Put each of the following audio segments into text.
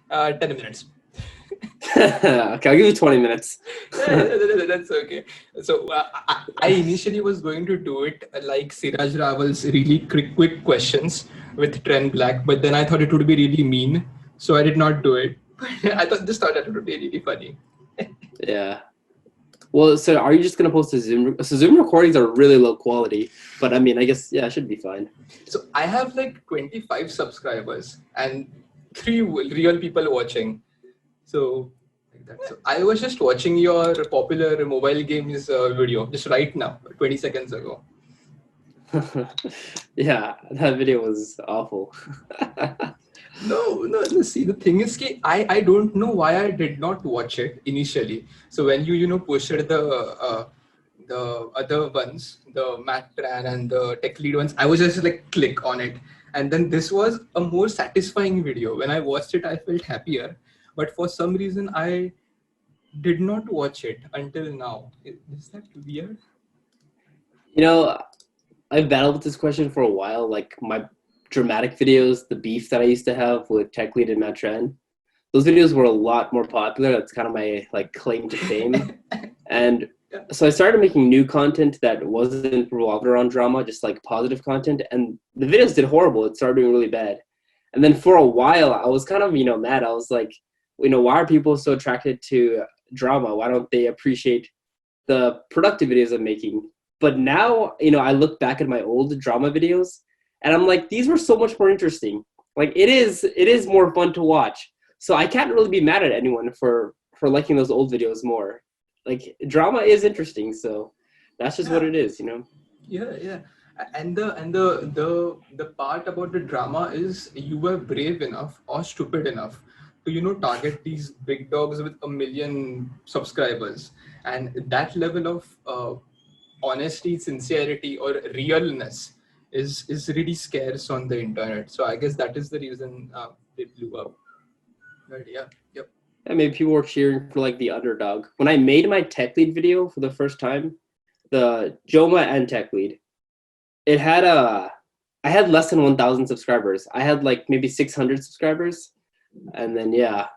10 minutes. Okay, I'll give you 20 minutes. That's okay. So I initially was going to do it like Siraj Rawal's really quick questions with Tren Black, but then I thought it would be really mean, so I did not do it. I thought that would be really funny. Yeah. Well, so are you just gonna post a Zoom? So Zoom recordings are really low quality, but I mean, I guess yeah, it should be fine. So I have like 25 subscribers and three real people watching. So like that. So I was just watching your popular mobile games video just right now, 20 seconds ago. Yeah, that video was awful. No. See, the thing is, I don't know why I did not watch it initially. So when you posted the other ones, the Matt Tran and the tech lead ones, I was just like click on it, and then this was a more satisfying video. When I watched it, I felt happier, but for some reason I did not watch it until now. Is that weird? You know, I've battled with this question for a while. Like my dramatic videos, the beef that I used to have with Tech Lead and Matt Tran, those videos were a lot more popular. That's kind of my like claim to fame. And Yeah. so I started making new content that wasn't revolved around drama, just like positive content. And the videos did horrible. It started doing really bad. And then for a while, I was kind of, mad. I was like, why are people so attracted to drama? Why don't they appreciate the productive videos I'm making? But now, I look back at my old drama videos and I'm like, these were so much more interesting. Like it is more fun to watch. So I can't really be mad at anyone for liking those old videos more. Like drama is interesting, so that's just what Yeah. it is. Yeah. And the part about the drama is you were brave enough or stupid enough to target these big dogs with a million subscribers, and that level of honesty, sincerity, or realness is really scarce on the internet. So I guess that is the reason they blew up. But yeah, yep. And maybe people were cheering for like the underdog. When I made my tech lead video for the first time, the Joma and tech lead, it had I had less than 1,000 subscribers. I had like maybe 600 subscribers, and then yeah,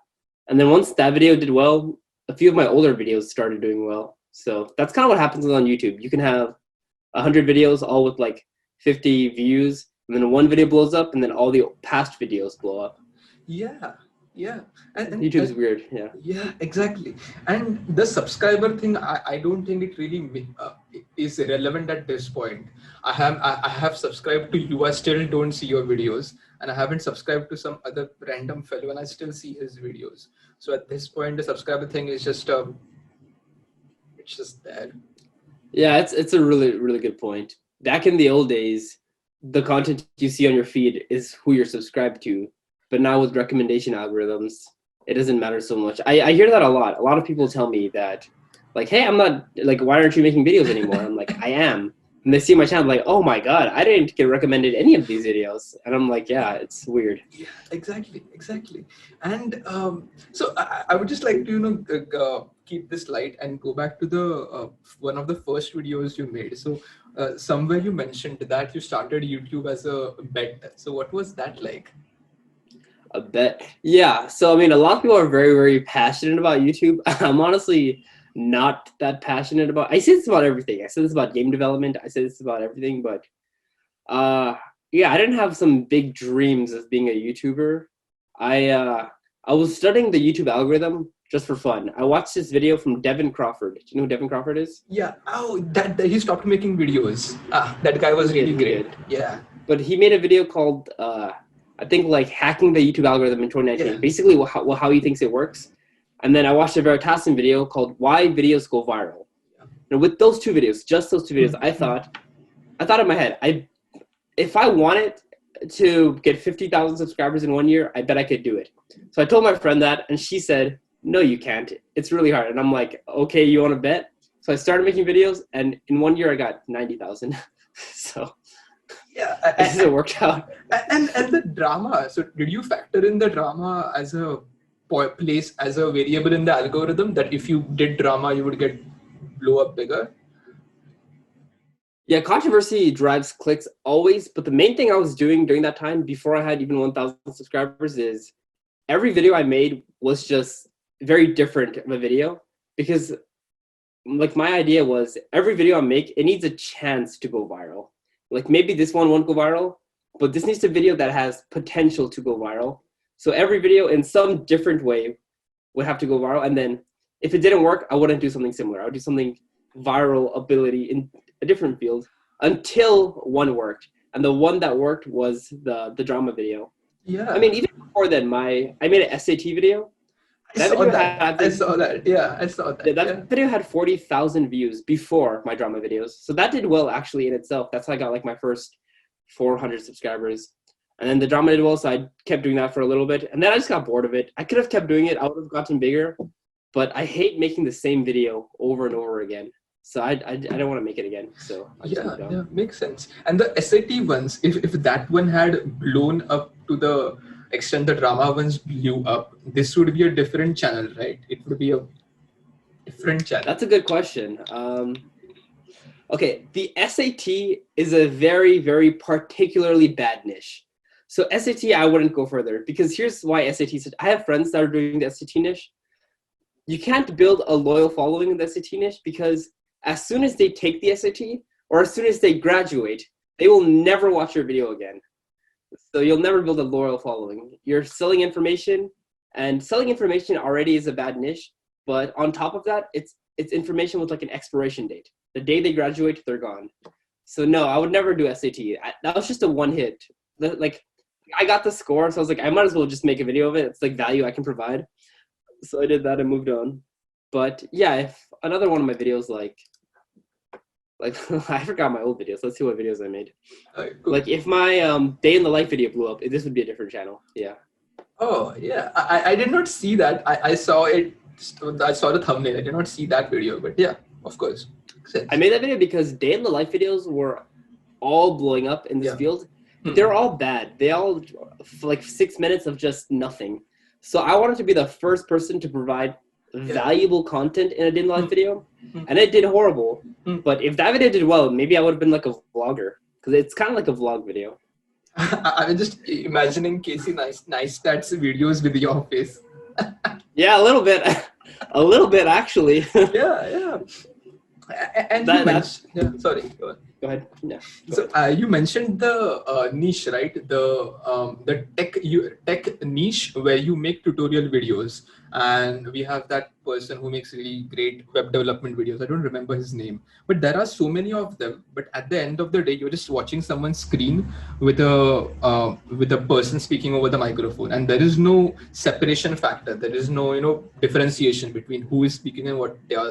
and then once that video did well, a few of my older videos started doing well. So that's kind of what happens on YouTube. You can have 100 videos all with like 50 views, and then one video blows up, and then all the past videos blow up. Yeah, yeah, and YouTube's weird, yeah. yeah, exactly. And the subscriber thing, I don't think it really is relevant at this point. I have subscribed to you. I still don't see your videos, and I haven't subscribed to some other random fellow, and I still see his videos. So at this point, the subscriber thing is just it's just there. Yeah, it's a really really good point. Back in the old days, the content you see on your feed is who you're subscribed to, but now with recommendation algorithms, it doesn't matter so much. I hear that a lot. A lot of people tell me that, like, hey, I'm not like, why aren't you making videos anymore? I'm like, I am. And they see my channel, like, oh my god, I didn't get recommended any of these videos, and I'm like, yeah, it's weird. Yeah, exactly. And so I would just like to keep this light and go back to the one of the first videos you made. So somewhere you mentioned that you started YouTube as a bet. So what was that like? A bet. Yeah. So I mean, a lot of people are very, very passionate about YouTube. I'm honestly not that passionate about. I say this about everything. I say this about game development. I say this about everything. But uh, yeah, I didn't have some big dreams of being a YouTuber. I was studying the YouTube algorithm just for fun. I watched this video from Devin Crawford. Do you know who Devin Crawford is? Yeah. Oh, that he stopped making videos. That guy was He did. really He great. did. Yeah. But he made a video called I think like hacking the YouTube algorithm in 2019. Yeah. Basically, how he thinks it works. And then I watched a Veritasium video called "Why Videos Go Viral." And with those two videos, just those two videos, I thought in my head, if I wanted to get 50,000 subscribers in 1 year, I bet I could do it. So I told my friend that, and she said, "No, you can't. It's really hard." And I'm like, "Okay, you want to bet?" So I started making videos, and in 1 year, I got 90,000. So Yeah. it worked out. And the drama. So did you factor in the drama as a place as a variable in the algorithm that if you did drama you would get blow up bigger? Yeah, controversy drives clicks always, but the main thing I was doing during that time before I had even 1,000 subscribers is every video I made was just very different of a video, because like my idea was every video I make, it needs a chance to go viral. Like maybe this one won't go viral, but this needs a video that has potential to go viral. So every video in some different way would have to go viral. And then if it didn't work, I wouldn't do something similar. I would do something viral ability in a different field until one worked. And the one that worked was the drama video. Yeah. I mean, even before then, I made an SAT video. I saw that. Yeah, I saw that. That video had 40,000 views before my drama videos. So that did well actually in itself. That's how I got like my first 400 subscribers. And then the drama did well, so I kept doing that for a little bit. And then I just got bored of it. I could have kept doing it. I would have gotten bigger. But I hate making the same video over and over again. So I don't want to make it again. So yeah, makes sense. And the SAT ones, if that one had blown up to the extent the drama ones blew up, this would be a different channel, right? It would be a different channel. That's a good question. Okay, the SAT is a very, very particularly bad niche. So SAT, I wouldn't go further, because here's why SAT. I have friends that are doing the SAT niche. You can't build a loyal following in the SAT niche, because as soon as they take the SAT or as soon as they graduate, they will never watch your video again. So you'll never build a loyal following. You're selling information, and selling information already is a bad niche. But on top of that, it's information with like an expiration date. The day they graduate, they're gone. So no, I would never do SAT. That was just a one hit. Like I got the score, so I was like, I might as well just make a video of it. It's like value I can provide. So I did that and moved on. But yeah, if another one of my videos like I forgot my old videos. Let's see what videos I made. Cool. Like if my day in the life video blew up, this would be a different channel. Yeah. Oh yeah, I did not see that. I saw it. I saw the thumbnail. I did not see that video, but yeah, of course. I made that video because day in the life videos were all blowing up in this field. They're all bad. They all like 6 minutes of just nothing. So I wanted to be the first person to provide valuable content in a day in the life video, and it did horrible. But if that video did well, maybe I would have been like a vlogger, because it's kind of like a vlog video. I'm just imagining Casey Neistat's videos with your face. Yeah, a little bit actually. yeah. And sorry, go on. Go ahead. Yeah. So you mentioned the niche, right? The tech niche where you make tutorial videos, and we have that person who makes really great web development videos. I don't remember his name, but there are so many of them. But at the end of the day, you're just watching someone's screen with a person speaking over the microphone, and there is no separation factor. There is no differentiation between who is speaking and what they are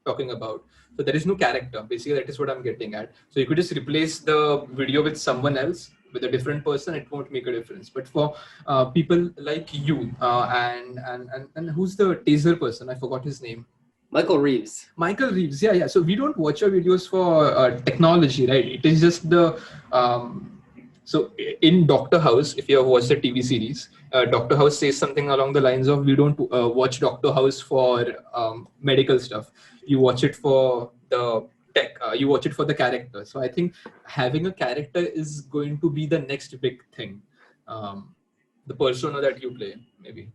talking about. So there is no character. Basically, that is what I'm getting at. So you could just replace the video with someone else, with a different person. It won't make a difference. But for people like you and who's the taser person? I forgot his name. Michael Reeves. Yeah. So we don't watch your videos for technology, right? It is just the so in Doctor House, if you have watched the TV series, Doctor House says something along the lines of, we don't watch Doctor House for medical stuff. You watch it for the tech. You watch it for the character. So I think having a character is going to be the next big thing. The persona that you play, maybe.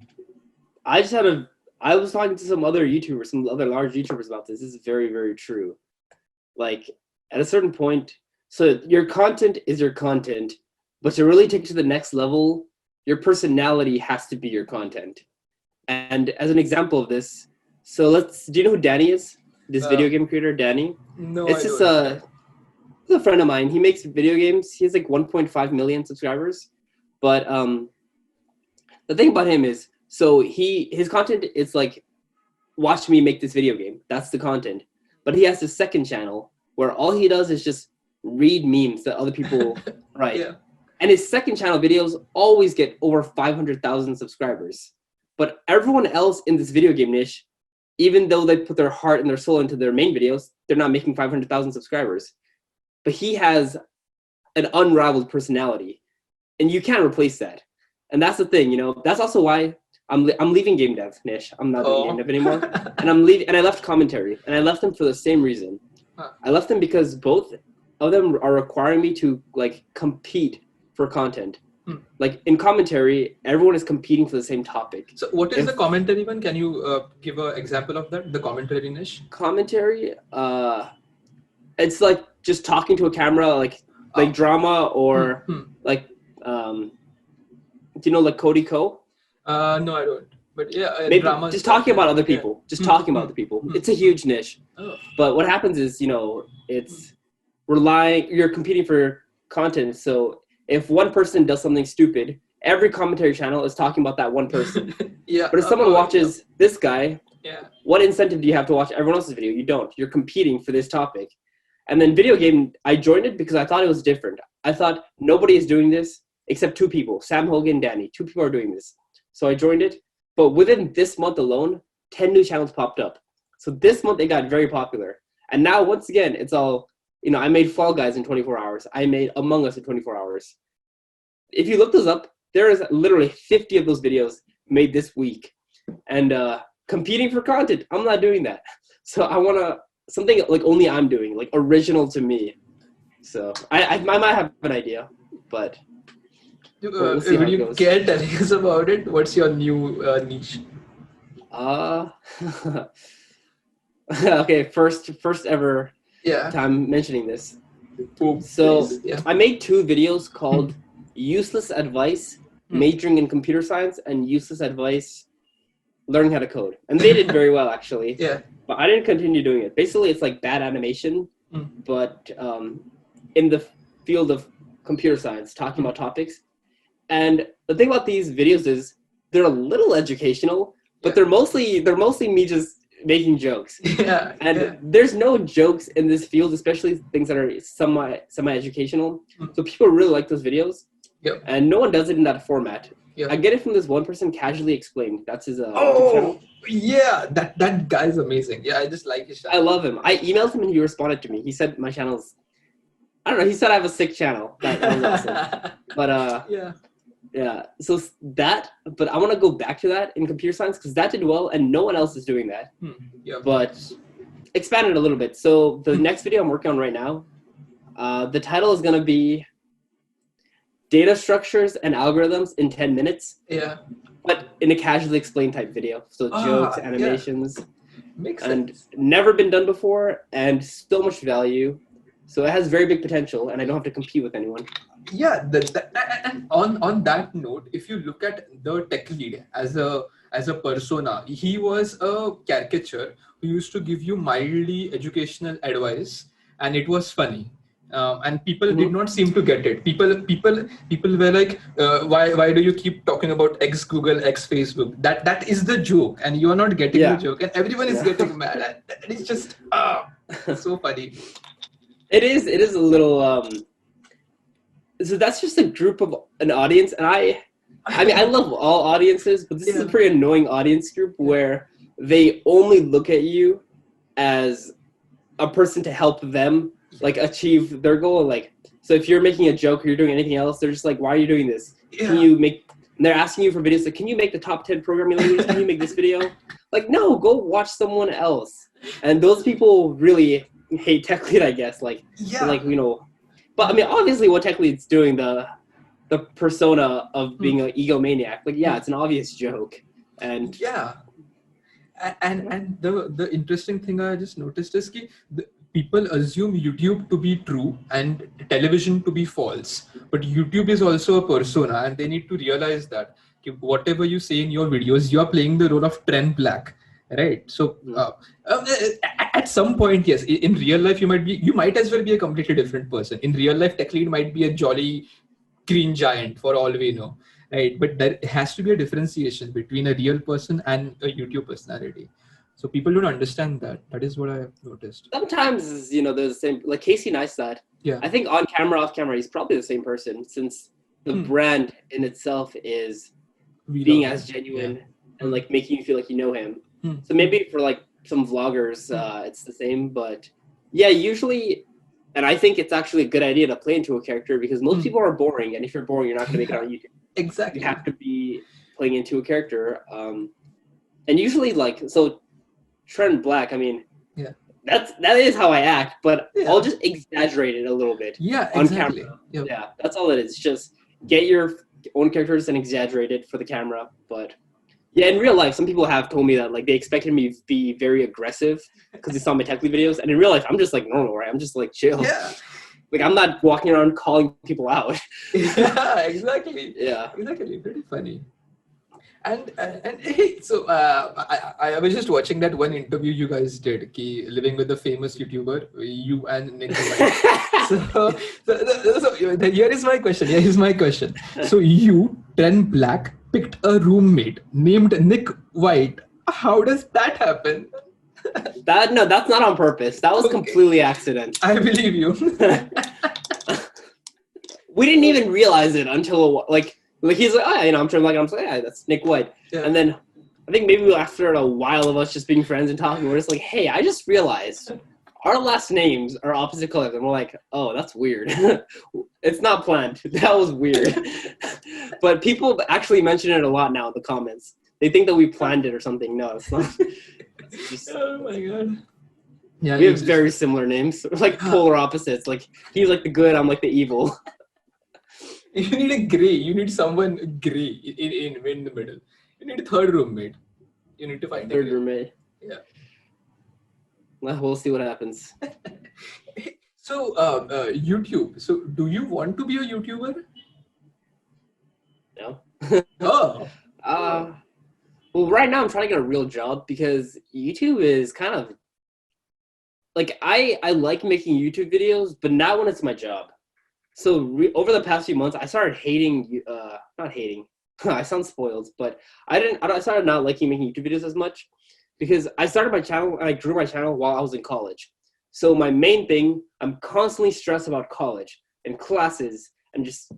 I was talking to some other YouTubers, some other large YouTubers about this. This is very, very true. Like at a certain point, so your content is your content, but to really take it to the next level, your personality has to be your content. And as an example of this, so do you know who Danny is? This video game creator, Danny? No, it's just a friend of mine. He makes video games. He has like 1.5 million subscribers. But the thing about him is, so his content is like, watch me make this video game. That's the content. But he has a second channel where all he does is just read memes that other people write. Yeah. And his second channel videos always get over 500,000 subscribers. But everyone else in this video game niche, even though they put their heart and their soul into their main videos, they're not making 500,000 subscribers. But he has an unrivaled personality, and you can't replace that. And that's the thing, That's also why I'm leaving game dev niche. I'm not doing game dev anymore, and I'm leaving. And I left commentary, and I left them for the same reason. I left them because both of them are requiring me to like compete for content. Like in commentary, everyone is competing for the same topic. So what is the commentary one? Can you give an example of that? The commentary niche? Commentary, it's like just talking to a camera, like drama or like, do you know like Cody Ko? No, I don't. But yeah, maybe drama just stuff, talking about other people. Just talking about other people. It's a huge niche. Oh. But what happens is, it's you're competing for content. So if one person does something stupid, every commentary channel is talking about that one person. Yeah. But if someone watches this guy, what incentive do you have to watch everyone else's video? You don't. You're competing for this topic. And then video game, I joined it because I thought it was different. I thought nobody is doing this except two people, Sam Hogan and Danny. Two people are doing this. So I joined it. But within this month alone, 10 new channels popped up. So this month it got very popular. And now, once again, it's all, I made Fall Guys in 24 hours. I made Among Us in 24 hours. If you look those up, there is literally 50 of those videos made this week. And competing for content, I'm not doing that. So I want something like only I'm doing, like original to me. So I might have an idea, but we'll see when you care telling us about it, what's your new niche? Okay, first ever time mentioning this. So I made 2 videos called Useless Advice Majoring in Computer Science and Useless Advice Learning How to Code. And they did very well, actually. Yeah. But I didn't continue doing it. Basically, it's like bad animation, but in the field of computer science, talking about topics. And the thing about these videos is they're a little educational, but they're mostly me just making jokes. There's no jokes in this field, especially things that are semi-educational. So people really like those videos. And no one does it in that format. I get it from this one person, Casually Explained. That's his YouTube channel. Yeah, that guy's amazing. Yeah, I just like his channel. I love him. I emailed him and he responded to me. He said my channel's, I don't know, he said I have a sick channel. That was awesome. But yeah, so that, but I want to go back to that in computer science because that did well and no one else is doing that. But expand it a little bit. So the next video I'm working on right now, the title is going to be Data Structures and Algorithms in 10 minutes. But in a casually explained type video. So jokes, animations. Makes and sense. Never been done before and so much value. So it has very big potential and I don't have to compete with anyone. Yeah, and on that note, if you look at the tech lead as a persona, he was a caricature who used to give you mildly educational advice, and it was funny. And people did not seem to get it. People were like, why do you keep talking about X Google, X Facebook? That is the joke, and you are not getting the joke, and everyone is getting mad. And it's just so funny. It is a little. So that's just a group of an audience, and I mean I love all audiences, but this is a pretty annoying audience group where they only look at you as a person to help them like achieve their goal. Like, so if you're making a joke or you're doing anything else, they're just like, why are you doing this? Can you make, and they're asking you for videos like, can you make the top 10 programming languages? Can you make this video? Like, no, go watch someone else. And those people really hate tech lead, I guess. Like, like, but I mean, obviously what tech lead's doing, the persona of being an egomaniac, like, it's an obvious joke. And and the interesting thing I just noticed is that people assume YouTube to be true and television to be false, but YouTube is also a persona, and they need to realize that whatever you say in your videos, you are playing the role of Tren Black, right? So at some point, yes, in real life you might as well be a completely different person. In real life, tech lead might be a jolly green giant for all we know, right? But there has to be a differentiation between a real person and a YouTube personality. So people don't understand that. That is what I have noticed. Sometimes, there's the same, like Casey Neistat. I think on camera, off camera, he's probably the same person, since the brand in itself is being as genuine and like making you feel like you know him. So maybe for like some vloggers, it's the same, but usually, and I think it's actually a good idea to play into a character because most people are boring, and if you're boring, you're not going to make it on YouTube. Exactly. You have to be playing into a character. And usually, like, so Tren Black, I mean, that is how I act, but I'll just exaggerate it a little bit on camera. That's all it is. Just get your own characters and exaggerate it for the camera. But yeah, in real life, some people have told me that like they expected me to be very aggressive because they saw my tech lead videos, and in real life, I'm just like normal, right? I'm just like chill. Yeah. Like I'm not walking around calling people out. Yeah, exactly. Yeah. Exactly. Pretty funny. And hey, so I was just watching that one interview you guys did, living with the famous YouTuber, you and Nick White. Here is my question. Here is my question. So you, Tren Black, picked a roommate named Nick White. How does that happen? No, that's not on purpose. That was Okay. completely accident. I believe you. We didn't even realize it until like he's like, oh, I'm trying, like, I'm like, yeah, that's Nick White. Yeah. And then I think maybe after a while of us just being friends and talking, we're just like, hey, I just realized our last names are opposite colors, and we're like, oh, that's weird. It's not planned. That was weird. But people actually mention it a lot now in the comments. They think that we planned it or something. No, it's not. It's just, Oh my god. Yeah, we have very similar names. We're like polar opposites. Like he's like the good, I'm like the evil. You need a gray. You need someone gray in the middle. You need a third roommate. You need to find a Third gray. roommate. Yeah. Well, we'll see what happens. So, YouTube. So, do you want to be a YouTuber? No. Oh. Well, right now I'm trying to get a real job because YouTube is kind of like I like making YouTube videos, but not when it's my job. So over the past few months, I started hating. Not hating. I sound spoiled, but I started not liking making YouTube videos as much because I started my channel and I grew my channel while I was in college. So my main thing, I'm constantly stressed about college and classes and just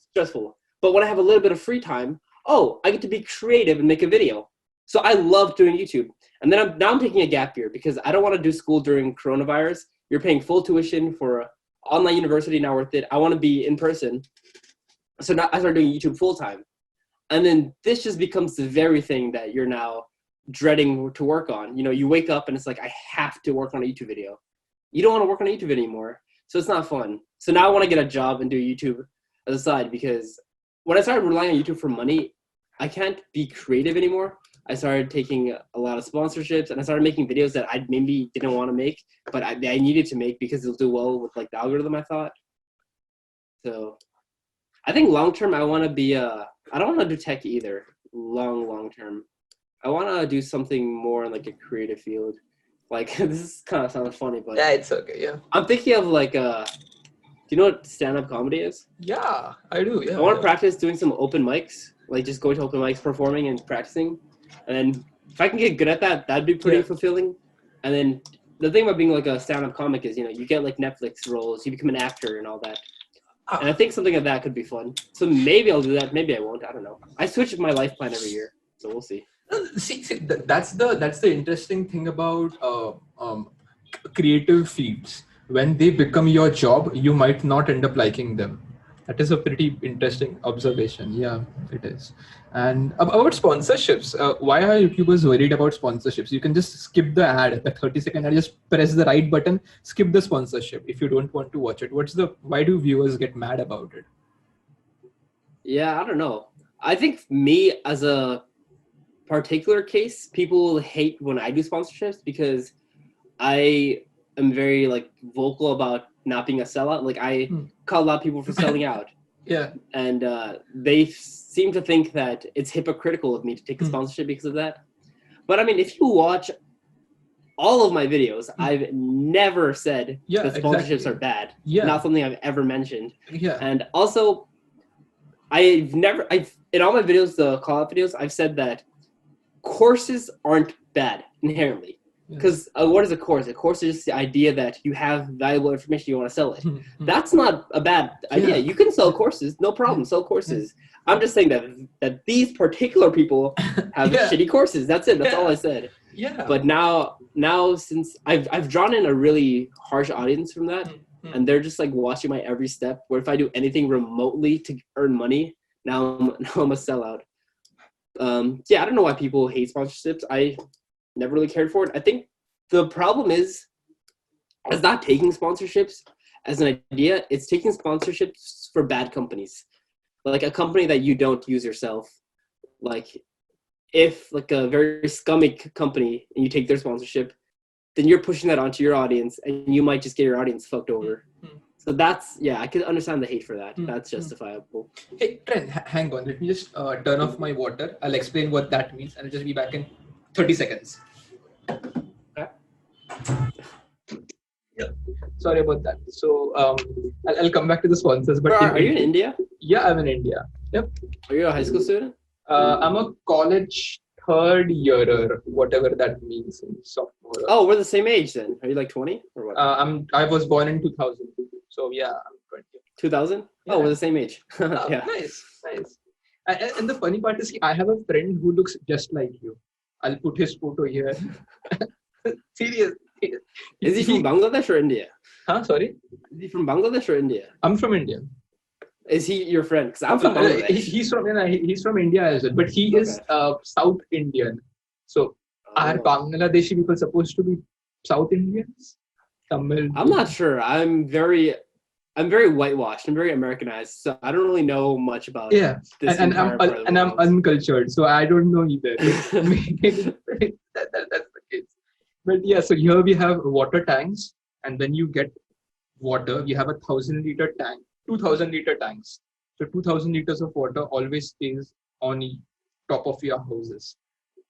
stressful. But when I have a little bit of free time, I get to be creative and make a video. So I love doing YouTube. And then I'm taking a gap year because I don't want to do school during coronavirus. You're paying full tuition for online university, not worth it. I want to be in person. So now I started doing YouTube full time. And then this just becomes the very thing that you're now dreading to work on. You know, you wake up and it's like, I have to work on a YouTube video. You don't want to work on a YouTube anymore. So it's not fun. So now I want to get a job and do YouTube as a side because when I started relying on YouTube for money, I can't be creative anymore. I started taking a lot of sponsorships and I started making videos that I maybe didn't want to make, but I needed to make because it'll do well with like the algorithm, I thought. So I think long-term, I want to be I don't want to do tech either, long term. I want to do something more in like a creative field. Like this kind of sounds funny, but Yeah, it's okay. Yeah. I'm thinking of like, do you know what stand-up comedy is? Yeah, I do. Yeah. I want to practice doing some open mics, like just going to open mics, performing and practicing. And then if I can get good at that, that'd be pretty fulfilling. And then the thing about being like a stand-up comic is, you get like Netflix roles, you become an actor and all that. And I think something like that could be fun. So maybe I'll do that. Maybe I won't. I don't know. I switch my life plan every year, so we'll see. See, that's the interesting thing about creative fields. When they become your job, you might not end up liking them. That is a pretty interesting observation. Yeah, it is. And about sponsorships, why are YouTubers worried about sponsorships? You can just skip the ad, the 30-second ad, just press the right button, skip the sponsorship if you don't want to watch it. Why do viewers get mad about it? Yeah, I don't know. I think me as a particular case, people hate when I do sponsorships because I am very like vocal about not being a sellout. Like I call a lot of people for selling out. Yeah. And they seem to think that it's hypocritical of me to take a sponsorship because of that. But I mean, if you watch all of my videos, I've never said that sponsorships are bad. Yeah. Not something I've ever mentioned. Yeah. And also, in all my videos, the call-out videos, I've said that courses aren't bad inherently. Because what is a course? A course is just the idea that you have valuable information, you want to sell it. That's not a bad idea. You can sell courses, no problem, sell courses. I'm just saying that these particular people have shitty courses. That's it. That's all I said. Yeah. But now since I've drawn in a really harsh audience from that, and they're just like watching my every step, where if I do anything remotely to earn money, now I'm a sellout. I don't know why people hate sponsorships. I never really cared for it. I think the problem is not taking sponsorships as an idea. It's taking sponsorships for bad companies. like a company that you don't use yourself, like if like a very scummy company and you take their sponsorship, then you're pushing that onto your audience and you might just get your audience fucked over. So that's, yeah, I can understand the hate for that. That's justifiable. Hey, Tren, hang on. Let me just turn off my water. I'll explain what that means and I'll just be back in 30 seconds. Yeah. Sorry about that. So I'll come back to the sponsors. But are you in India? Yeah, I'm in India. Yep. Are you a high school student? I'm a college third yearer, whatever that means in sophomore. Oh, we're the same age then. Are you like 20 or what? I was born in 2000. So yeah, I'm 20. 2000? Yeah. Oh, we're the same age. Yeah. Nice. And the funny part is, I have a friend who looks just like you. I'll put his photo here. Serious. Is he from Bangladesh or India? Huh? Sorry? Is he from Bangladesh or India? I'm from India. Is he your friend? Because I'm from Bangladesh. He's from India as well, but he is South Indian. So are Bangladeshi people supposed to be South Indians? Tamil? I'm not sure. I'm very whitewashed. I'm very Americanized, so I don't really know much about. Yeah, this and I'm uncultured, so I don't know either. That's the case. But yeah, so here we have water tanks, and when you get water, we have 1,000-liter tank, 2,000-liter tanks. So 2,000 liters of water always stays on the top of your houses,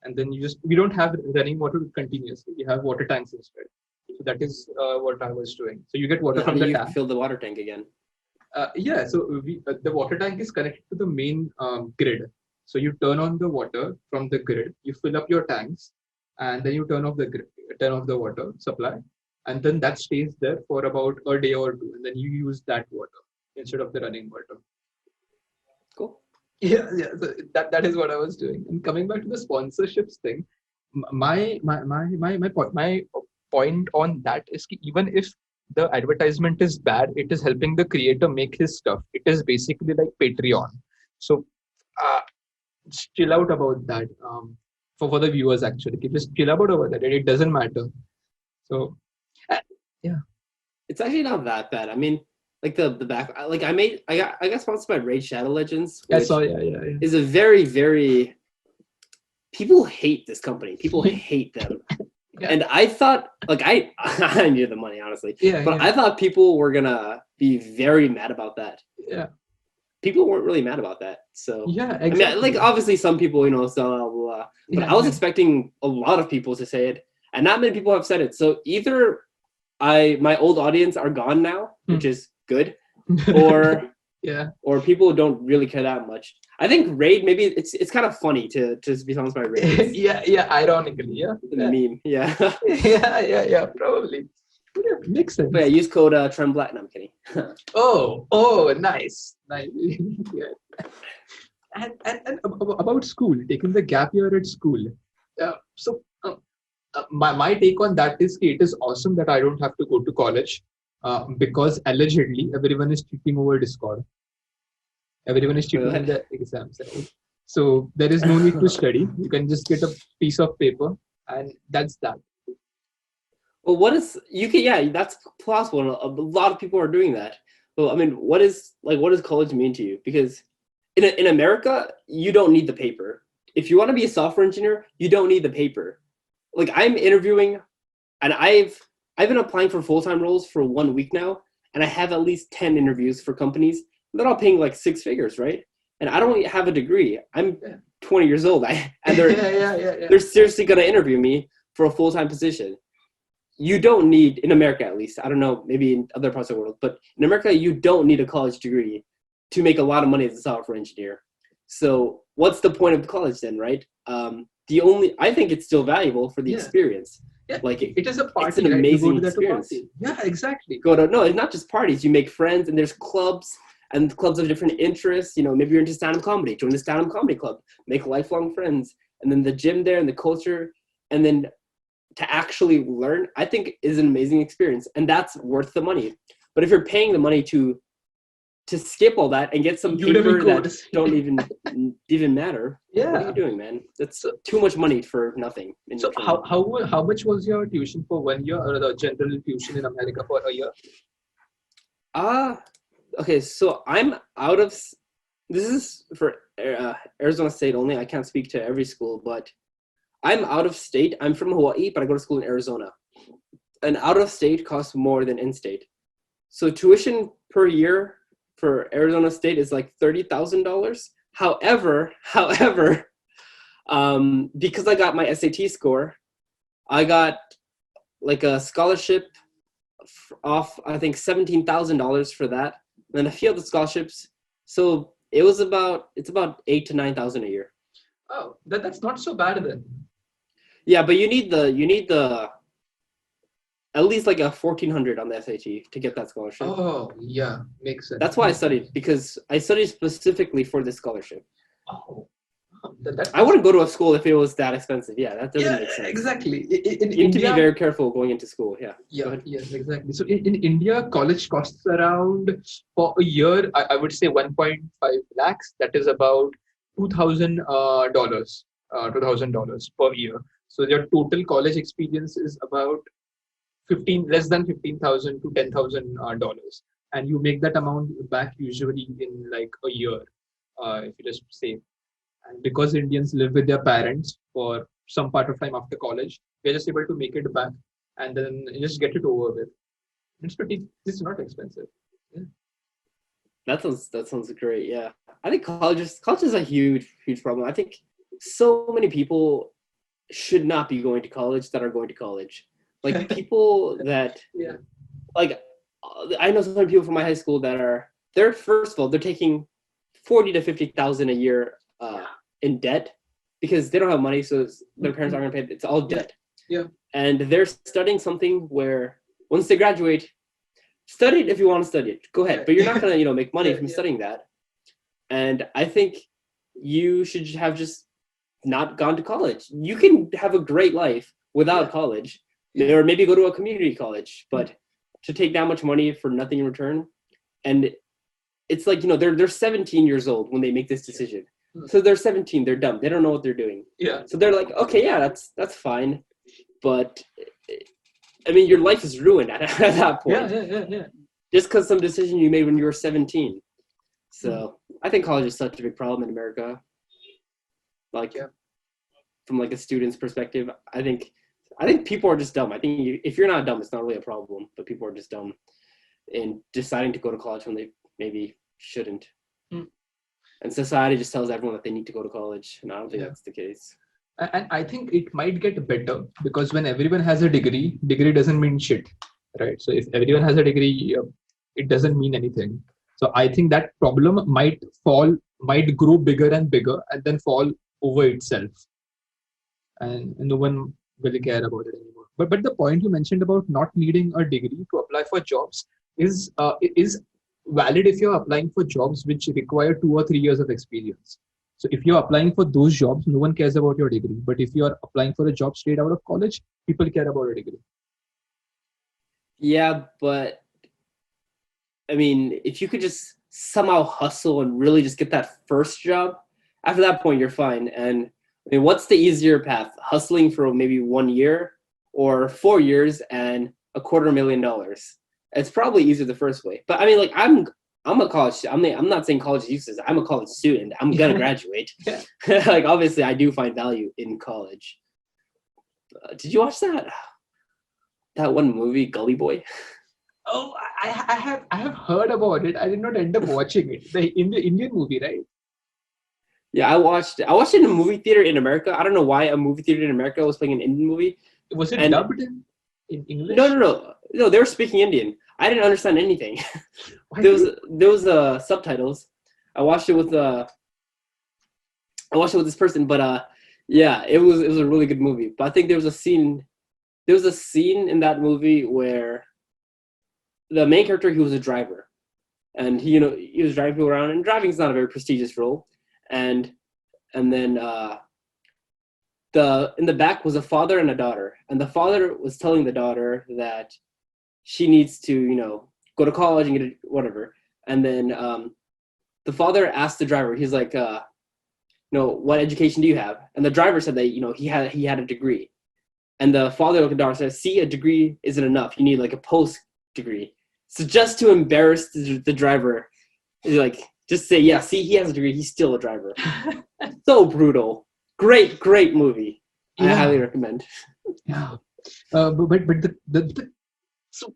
and then we don't have running water continuously. We have water tanks instead. So that is what I was doing. So you get water from the tank. How do you fill the water tank again? Yeah, so the water tank is connected to the main grid. So you turn on the water from the grid, you fill up your tanks, and then you turn off the water supply, and then that stays there for about a day or two, and then you use that water instead of the running water. Cool. Yeah. So that is what I was doing. And coming back to the sponsorships thing, my point on that is even if the advertisement is bad, it is helping the creator make his stuff. It is basically like Patreon. So chill out about that. For the viewers, actually, just chill out about that. It doesn't matter. So yeah, it's actually not that bad. I mean, like the back, like I got sponsored by Raid Shadow Legends. Which is a very, very, people hate this company. People hate them. Yeah. And I thought, like, I knew the money, honestly. But I thought people were gonna be very mad about that. Yeah. People weren't really mad about that. So yeah, exactly. I mean, like, obviously some people, so blah, blah. But I was expecting a lot of people to say it, and not many people have said it. So either my old audience are gone now, which is good, or or people don't really care that much. I think Raid, maybe it's kind of funny to be sponsored by Raid. yeah, ironically, the meme, yeah, probably. Yeah, makes sense. But yeah, use code Tren Black. No, I'm kidding. oh, nice. Yeah. And about school, taking the gap year at school. So my take on that is it is awesome that I don't have to go to college because allegedly everyone is cheating over Discord. Everyone is cheating in the exams. Right? So there is no need to study. You can just get a piece of paper and that's that. Well, that's plausible. A lot of people are doing that. Well, I mean, what does college mean to you? Because in America, you don't need the paper. If you want to be a software engineer, you don't need the paper. Like, I'm interviewing, and I've been applying for full-time roles for 1 week now, and I have at least 10 interviews for companies. They're all paying like 6 figures, right? And I don't have a degree. I'm 20 years old, and they're seriously going to interview me for a full-time position. You don't need, in America at least, I don't know, maybe in other parts of the world, but in America, you don't need a college degree to make a lot of money as a software engineer. So what's the point of college then, right? I think it's still valuable for the experience. Yeah, like it is a party. It's an amazing experience. Yeah, exactly. No, it's not just parties. You make friends, and there's clubs and clubs of different interests. Maybe you're into stand-up comedy. Join the stand-up comedy club. Make lifelong friends. And then the gym there and the culture, and then to actually learn, I think is an amazing experience, and that's worth the money. But if you're paying the money to skip all that and get some paper that don't even matter, what are you doing, man? That's too much money for nothing. So how much was your tuition for 1 year, or the general tuition in America for a year? Okay, so I'm out of this is for Arizona State only. I can't speak to every school, but I'm out of state. I'm from Hawaii, but I go to school in Arizona. And out of state costs more than in state. So tuition per year for Arizona State is like $30,000. However, because I got my SAT score, I got like a scholarship off, I think $17,000 for that, and then a few other scholarships. So it's about 8 to 9 thousand a year. Oh, that's not so bad then. Yeah, but you need the at least like a 1400 on the SAT to get that scholarship. Oh, yeah, makes sense. That's why I studied, because I studied specifically for this scholarship. Oh, I wouldn't go to a school if it was that expensive. Yeah, that doesn't make sense. Exactly. In You need to be India, very careful going into school. Yeah. yeah, yes, exactly. So in India, college costs around for a year, I would say 1.5 lakhs. That is about $2,000, $2,000 per year. So your total college experience is about 15 less than 15,000 to $10,000, and you make that amount back usually in like a year, if you just say. And because Indians live with their parents for some part of time after college, they're just able to make it back and then just get it over with. It's not expensive. Yeah. That sounds great. Yeah. I think college is a huge problem. I think so many people should not be going to college that are going to college. Like people that Yeah. like I know some people from my high school that they're first of all they're taking 40 to 50,000 a year in debt because they don't have money, so their parents aren't going to pay. It's all debt. Yeah. And they're studying something where once they graduate, study it if you want to study it. Go ahead, but you're not going to make money from studying that. And I think you should have just not gone to college. You can have a great life without college, or maybe go to a community college. But to take that much money for nothing in return, and it's like they're 17 years old when they make this decision. So they're 17, they're dumb, they don't know what they're doing. Yeah. So they're like, okay, yeah, that's fine, but I mean, your life is ruined at that point. Yeah. Just because some decision you made when you were 17. So I think college is such a big problem in America. Like, from like a student's perspective, I think people are just dumb. I think if you're not dumb, it's not really a problem. But people are just dumb in deciding to go to college when they maybe shouldn't. And society just tells everyone that they need to go to college, and I don't think that's the case. And I think it might get better because when everyone has a degree doesn't mean shit, right? So if everyone has a degree, it doesn't mean anything. So I think that problem might grow bigger and bigger, and then fall over itself, and no one will care about it anymore. But the point you mentioned about not needing a degree to apply for jobs is valid if you're applying for jobs which require 2 or 3 years of experience. So if you're applying for those jobs, no one cares about your degree. But if you're applying for a job straight out of college, people care about a degree. Yeah, but I mean, if you could just somehow hustle and really just get that first job, after that point, you're fine. And I mean, what's the easier path? Hustling for maybe 1 year or 4 years and $250,000? It's probably easier the first way. But I mean, like I'm a college. I'm not saying college is useless. I'm a college student. I'm gonna graduate. Like obviously, I do find value in college. Did you watch that one movie, Gully Boy? Oh, I have heard about it. I did not end up watching it. The Indian movie, right? Yeah, I watched it in a movie theater in America. I don't know why a movie theater in America was playing an Indian movie. Was it dubbed in English? No, they were speaking Indian. I didn't understand anything. There was subtitles. I watched it with this person, but yeah, it was a really good movie. But I think there was a scene in that movie where the main character, he was a driver, and he was driving people around, and driving is not a very prestigious role. And then in the back was a father and a daughter, and the father was telling the daughter that she needs to go to college and get whatever. And then the father asked the driver, he's like, what education do you have? And the driver said that he had a degree. And the father looked at the daughter and said, see, a degree isn't enough, you need like a post degree. So just to embarrass the driver, he's like, Just say, yeah, see, he has a degree. He's still a driver. So brutal. Great movie. I highly Yeah, recommend. yeah. But the so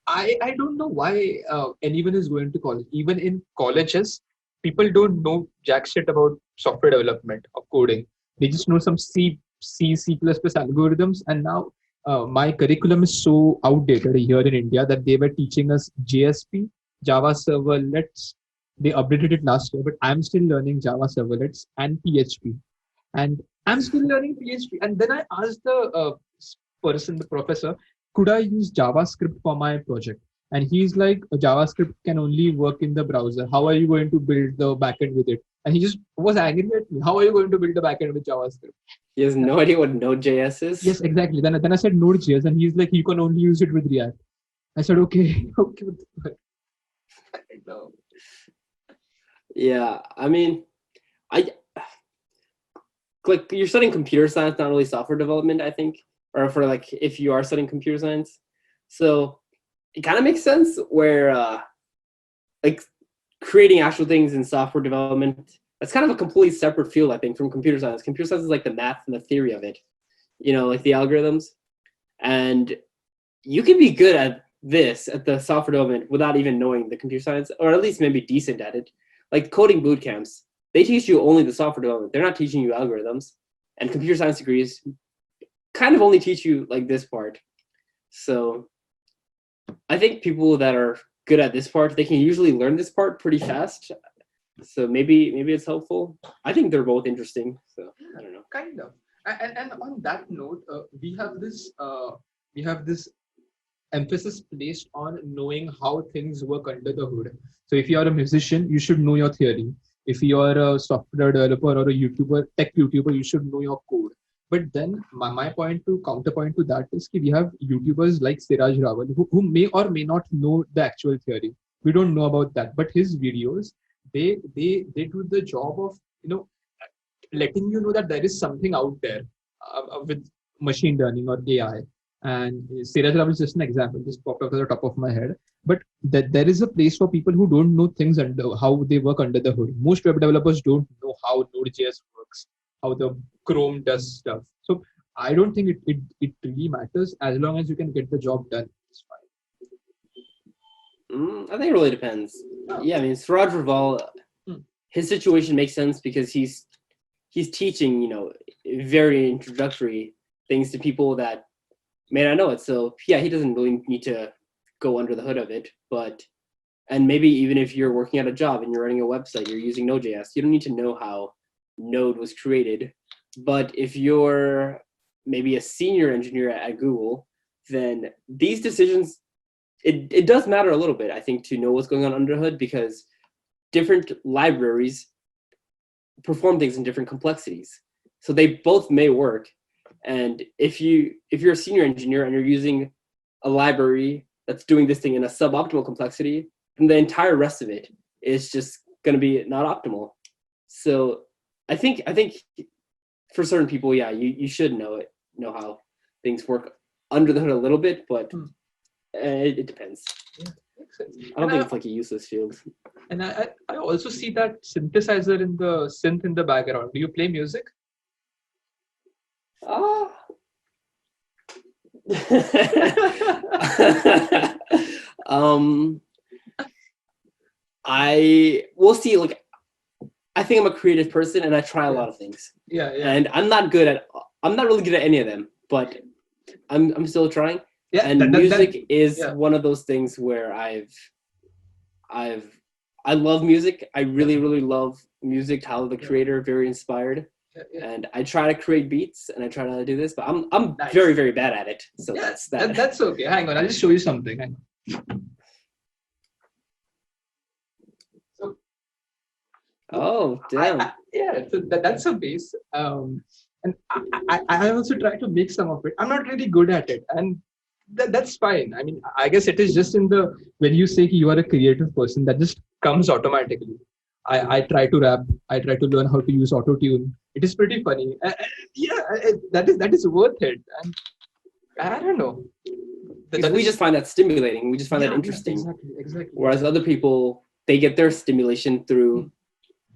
I don't know why anyone is going to college. Even in colleges, people don't know jack shit about software development or coding. They just know some C++ algorithms. And now my curriculum is so outdated here in India that they were teaching us JSP, Java servlets. They updated it last year, but I'm still learning Java servlets and PHP. And I'm still learning PHP. And then I asked the person, the professor, could I use JavaScript for my project? And he's like, JavaScript can only work in the browser. How are you going to build the backend with it? And he just was angry at me. How are you going to build a backend with JavaScript? He has no idea what Node.js is. Yes, exactly. Then I said Node.js, and he's like, you can only use it with React. I said, okay, okay. No. Yeah, I mean, I like you're studying computer science, not really software development, I think, or for like if you are studying computer science. So it kind of makes sense where like creating actual things in software development, that's kind of a completely separate field, I think, from computer science. Computer science is like the math and the theory of it, like the algorithms. And you can be good at this, at the software development, without even knowing the computer science, or at least maybe decent at it. Like coding boot camps, they teach you only the software development. They're not teaching you algorithms. And computer science degrees kind of only teach you like this part. So I think people that are good at this part, they can usually learn this part pretty fast. So maybe it's helpful. I think they're both interesting. So I don't know. Kind of. And on that note, we have this emphasis placed on knowing how things work under the hood. So if you are a musician, you should know your theory. If you are a software developer or a YouTuber, tech YouTuber, you should know your code. But then my point to counterpoint to that is that we have YouTubers like Siraj Rawal who may or may not know the actual theory. We don't know about that. But his videos, they do the job of letting you know that there is something out there with machine learning or AI. And Siraj Rawal is just an example, just popped up at the top of my head. But that there is a place for people who don't know things under how they work under the hood. Most web developers don't know how Node.js works, how the Chrome does stuff. So I don't think it really matters as long as you can get the job done. It's fine. I think it really depends. Yeah, I mean, Siraj Raval, his situation makes sense because he's teaching, very introductory things to people that may not know it. So yeah, he doesn't really need to go under the hood of it. And maybe even if you're working at a job and you're running a website, you're using Node.js, you don't need to know how Node was created. But if you're maybe a senior engineer at Google, then these decisions, it does matter a little bit, I think, to know what's going on under the hood, because different libraries perform things in different complexities. So they both may work. And if you're a senior engineer and you're using a library that's doing this thing in a suboptimal complexity, then the entire rest of it is just going to be not optimal. So I think for certain people, yeah, you should know how things work under the hood a little bit, but it depends. Yeah, makes sense. I don't think it's like a useless field. And I also see that synthesizer in the synth in the background. Do you play music? I will see. Like, I think I'm a creative person, and I try a lot of things. Yeah. And I'm not really good at any of them, but I'm still trying. Yeah, and music is one of those things where I love music. I really love music. Tyler, the creator, very inspired. And I try to create beats and I try to do this, but I'm nice. Very bad at it. So that's that. That's okay. Hang on, I'll just show you something. Hang on. So, oh damn! So that's a bass. And I also try to make some of it. I'm not really good at it, and that's fine. I mean, I guess it is just when you say you are a creative person, that just comes automatically. I try to rap. I try to learn how to use auto-tune. It is pretty funny. That is worth it. And I don't know. We just find that stimulating. We just find that interesting. Exactly. Whereas other people, they get their stimulation through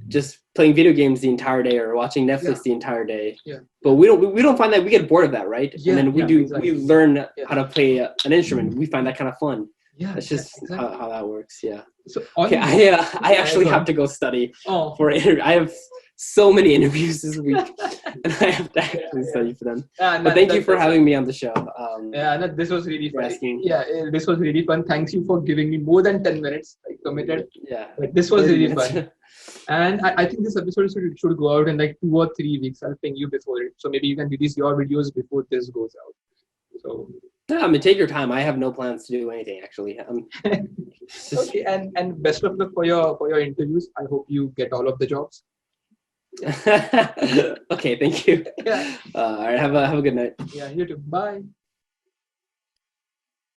just playing video games the entire day or watching Netflix the entire day. Yeah. But we don't find that we get bored of that, right? Yeah, and then exactly. we learn how to play an instrument. We find that kind of fun. Yeah, that's just exactly. how that works. Yeah. So okay, I actually have to go study for I have so many interviews this week, and I have to actually study for them. But thank you for having me on the show. This was really fun. Yeah, this was really fun. Thanks you for giving me more than 10 minutes. I committed. Yeah. But this was really fun. And I think this episode should go out in like 2 or 3 weeks. I'll ping you before it. So maybe you can release your videos before this goes out. So I mean, take your time. I have no plans to do anything actually. Okay, and best of luck for your interviews. I hope you get all of the jobs. Okay, thank you. Yeah. All right, have a good night. Yeah, you too. Bye.